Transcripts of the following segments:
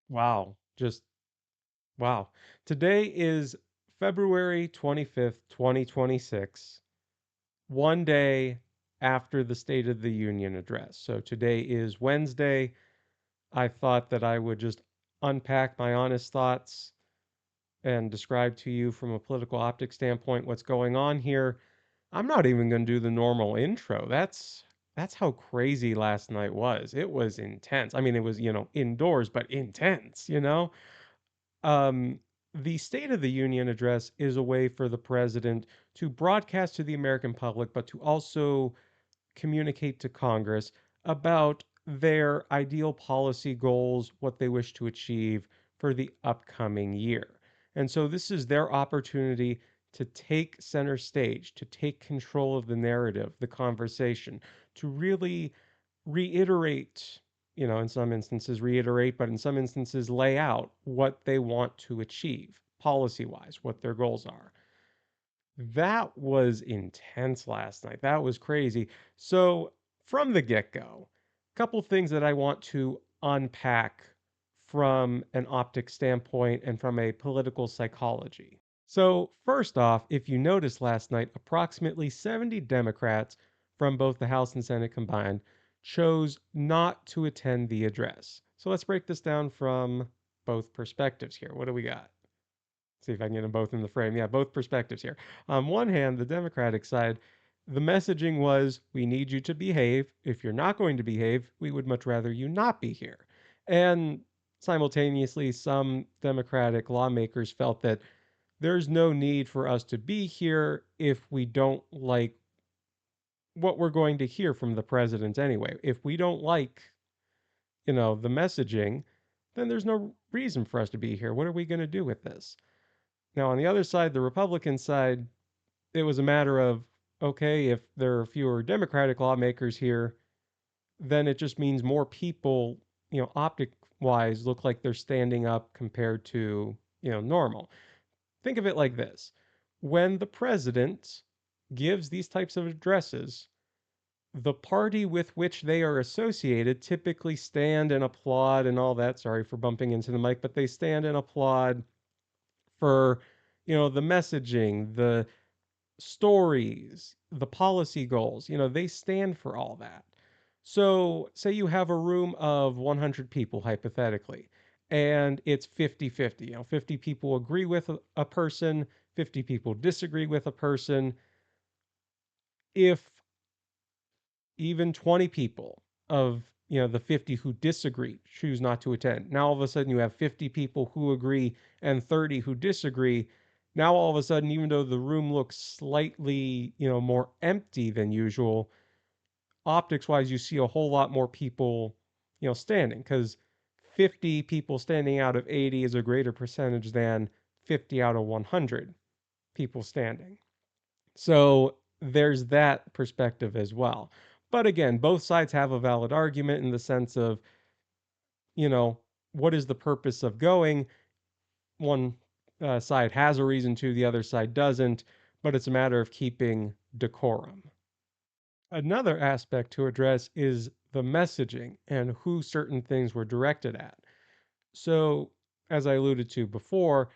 Wow. Just wow. Today is February 25th, 2026, one day after the State of the Union address. So today is Wednesday. I thought that I would just unpack my honest thoughts and describe to you from a political optics standpoint what's going on here. I'm not even going to do the normal intro. That's how crazy last night was. It was intense. I mean, it was, indoors, but intense, Um, the State of the Union address is a way for the president to broadcast to the American public, but to also communicate to Congress about their ideal policy goals, what they wish to achieve for the upcoming year. And so this is their opportunity to take center stage, to take control of the narrative, the conversation, to really reiterate, in some instances reiterate, but in some instances lay out what they want to achieve policy wise, what their goals are. That was intense last night. That was crazy. So, from the get go, a couple things that I want to unpack from an optic standpoint and from a political psychology. So, first off, if you noticed last night, approximately 70 Democrats from both the House and Senate combined chose not to attend the address. So, let's break this down from both perspectives here. What do we got? See if I can get them both in the frame. Yeah, both perspectives here. On one hand, the Democratic side, the messaging was, we need you to behave. If you're not going to behave, we would much rather you not be here. And simultaneously, some Democratic lawmakers felt that there's no need for us to be here if we don't like what we're going to hear from the president anyway. If we don't like, the messaging, then there's no reason for us to be here. What are we going to do with this? Now, on the other side, the Republican side, it was a matter of, okay, if there are fewer Democratic lawmakers here, then it just means more people, optic wise, look like they're standing up compared to, normal. Think of it like this: when the president gives these types of addresses, the party with which they are associated typically stand and applaud and all that. Sorry for bumping into the mic, but they stand and applaud for, the messaging, the stories, the policy goals, they stand for all that. So, say you have a room of 100 people, hypothetically, and it's 50-50. 50 people agree with a person, 50 people disagree with a person. If even 20 people of the 50 who disagree choose not to attend, now all of a sudden you have 50 people who agree and 30 who disagree. Now all of a sudden, even though the room looks slightly more empty than usual, optics wise you see a whole lot more people standing, because 50 people standing out of 80 is a greater percentage than 50 out of 100 people standing. So there's that perspective as well. But again, both sides have a valid argument in the sense of, you know, what is the purpose of going? One side has a reason to, the other side doesn't, but it's a matter of keeping decorum. Another aspect to address is the messaging and who certain things were directed at. So, as I alluded to before,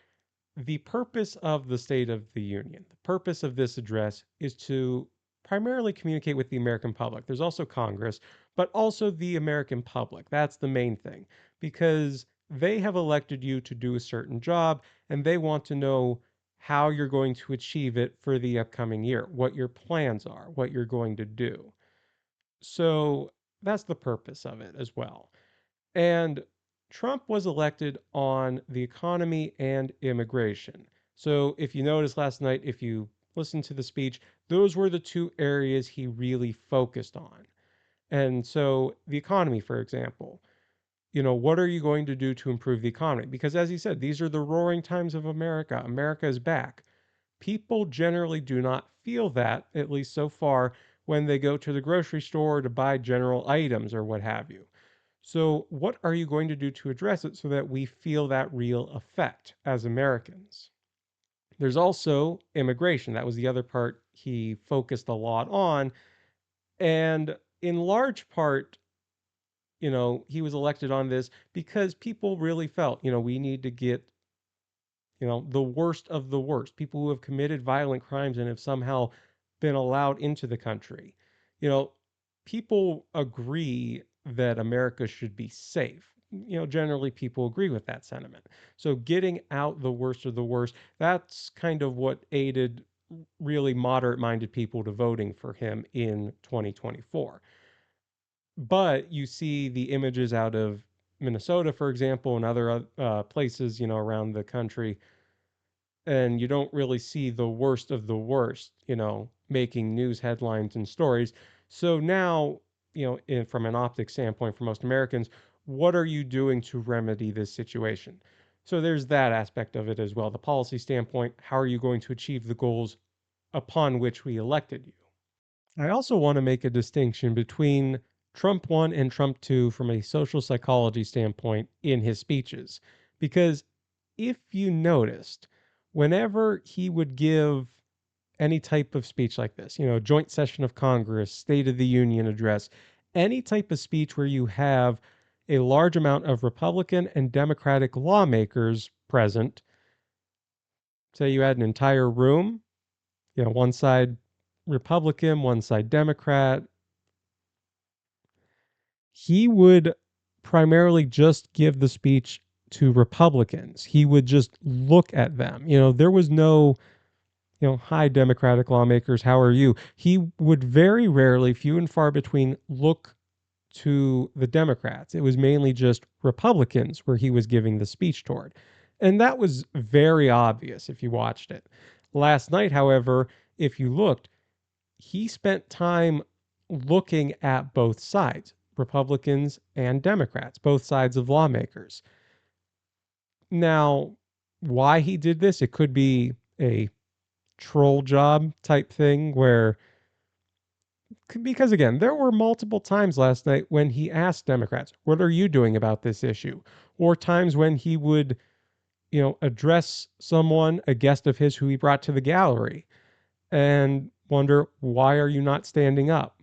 the purpose of the State of the Union, the purpose of this address is to primarily communicate with the American public. There's also Congress, but also the American public. That's the main thing, because they have elected you to do a certain job and they want to know how you're going to achieve it for the upcoming year, what your plans are, what you're going to do. So that's the purpose of it as well. And Trump was elected on the economy and immigration. So if you noticed last night, if you listened to the speech, those were the two areas he really focused on. And so the economy, for example, what are you going to do to improve the economy? Because as he said, these are the roaring times of America. America is back. People generally do not feel that, at least so far, when they go to the grocery store to buy general items or what have you. So, what are you going to do to address it so that we feel that real effect as Americans? There's also immigration. That was the other part he focused a lot on. And in large part, he was elected on this because people really felt, we need to get, the worst of the worst, people who have committed violent crimes and have somehow been allowed into the country. You know, people agree that America should be safe. Generally people agree with that sentiment. So getting out the worst of the worst, that's kind of what aided really moderate minded people to voting for him in 2024. But you see the images out of Minnesota, for example, and other places, around the country, and you don't really see the worst of the worst, making news headlines and stories. So now, from an optic standpoint for most Americans, what are you doing to remedy this situation? So there's that aspect of it as well. The policy standpoint, how are you going to achieve the goals upon which we elected you? I also want to make a distinction between Trump 1 and Trump 2 from a social psychology standpoint in his speeches. Because if you noticed, whenever he would give any type of speech like this, joint session of Congress, State of the Union address, any type of speech where you have a large amount of Republican and Democratic lawmakers present, say you had an entire room, one side Republican, one side Democrat, he would primarily just give the speech to Republicans. He would just look at them. There was no, hi, Democratic lawmakers, how are you? He would very rarely, few and far between, look to the Democrats. It was mainly just Republicans where he was giving the speech toward. And that was very obvious if you watched it. Last night, however, if you looked, he spent time looking at both sides, Republicans and Democrats, both sides of lawmakers. Now, why he did this, it could be a troll job type thing where, because again, there were multiple times last night when he asked Democrats, what are you doing about this issue? Or times when he would, address someone, a guest of his who he brought to the gallery, and wonder, why are you not standing up?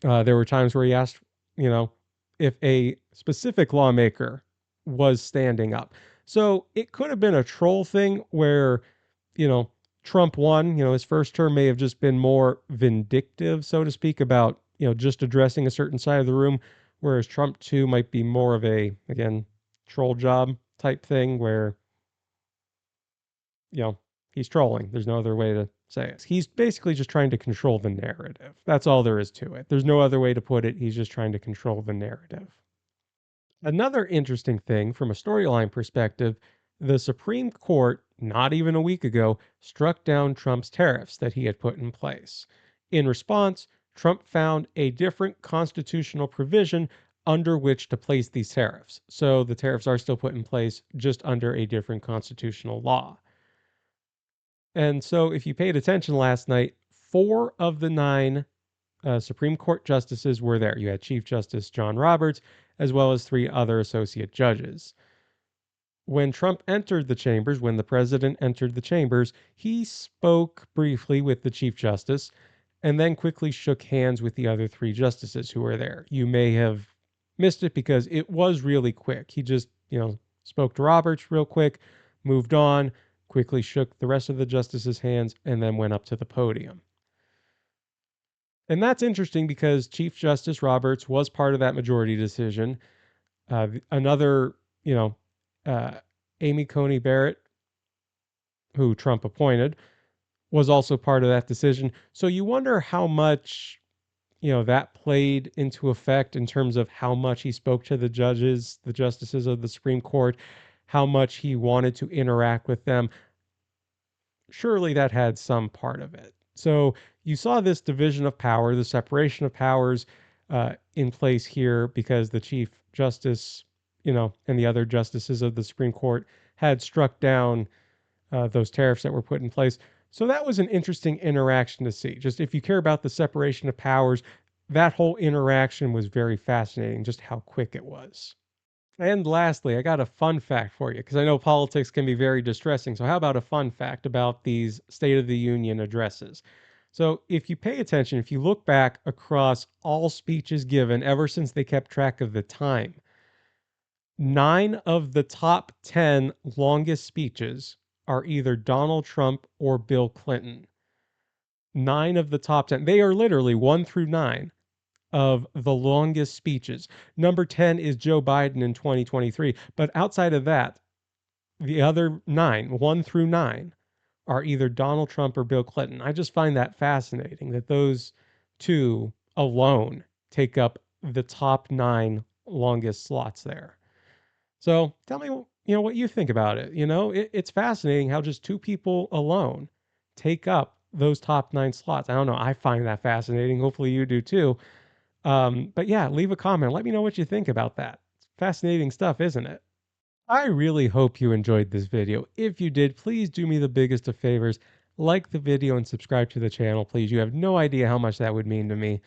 There were times where he asked, you know, if a specific lawmaker was standing up. So it could have been a troll thing where, you know, Trump won, his first term may have just been more vindictive, so to speak, about, just addressing a certain side of the room, whereas Trump 2 might be more of a, again, troll job type thing where, you know, he's trolling. There's no other way to say it. He's basically just trying to control the narrative. That's all there is to it. There's no other way to put it. He's just trying to control the narrative. Another interesting thing from a storyline perspective, the Supreme Court, not even a week ago, struck down Trump's tariffs that he had put in place. In response, Trump found a different constitutional provision under which to place these tariffs. So the tariffs are still put in place, just under a different constitutional law. And so, if you paid attention last night, four of the nine Supreme Court justices were there. You had Chief Justice John Roberts, as well as three other associate judges. When Trump entered the chambers, when the president entered the chambers, he spoke briefly with the Chief Justice and then quickly shook hands with the other three justices who were there. You may have missed it because it was really quick. He just, spoke to Roberts real quick, moved on, quickly shook the rest of the justices' hands, and then went up to the podium. And that's interesting because Chief Justice Roberts was part of that majority decision. Another, uh, Amy Coney Barrett, who Trump appointed, was also part of that decision. So you wonder how much, that played into effect in terms of how much he spoke to the judges, the justices of the Supreme Court, how much he wanted to interact with them. Surely that had some part of it. So you saw this division of power, the separation of powers in place here because the Chief Justice, and the other justices of the Supreme Court had struck down those tariffs that were put in place. So that was an interesting interaction to see. Just if you care about the separation of powers, that whole interaction was very fascinating, just how quick it was. And lastly, I got a fun fact for you because I know politics can be very distressing. So, how about a fun fact about these State of the Union addresses? So if you pay attention, if you look back across all speeches given ever since they kept track of the time, 9 of the top 10 longest speeches are either Donald Trump or Bill Clinton. 9 of the top 10. They are literally 1 through 9 of the longest speeches. Number 10 is Joe Biden in 2023. But outside of that, the other 9, 1 through 9, are either Donald Trump or Bill Clinton. I just find that fascinating that those two alone take up the top 9 longest slots there. So tell me, what you think about it. It's fascinating how just two people alone take up those top 9 slots. I don't know. I find that fascinating. Hopefully you do too. But yeah, leave a comment. Let me know what you think about that. It's fascinating stuff, isn't it? I really hope you enjoyed this video. If you did, please do me the biggest of favors. Like the video and subscribe to the channel, please. You have no idea how much that would mean to me.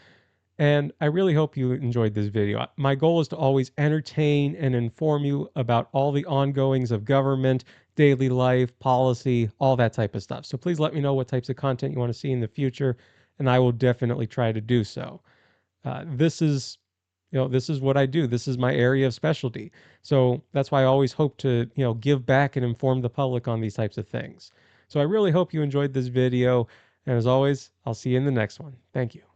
And I really hope you enjoyed this video. My goal is to always entertain and inform you about all the ongoings of government, daily life, policy, all that type of stuff. So please let me know what types of content you want to see in the future, and I will definitely try to do so. This is what I do. This is my area of specialty. So that's why I always hope to, give back and inform the public on these types of things. So I really hope you enjoyed this video. And as always, I'll see you in the next one. Thank you.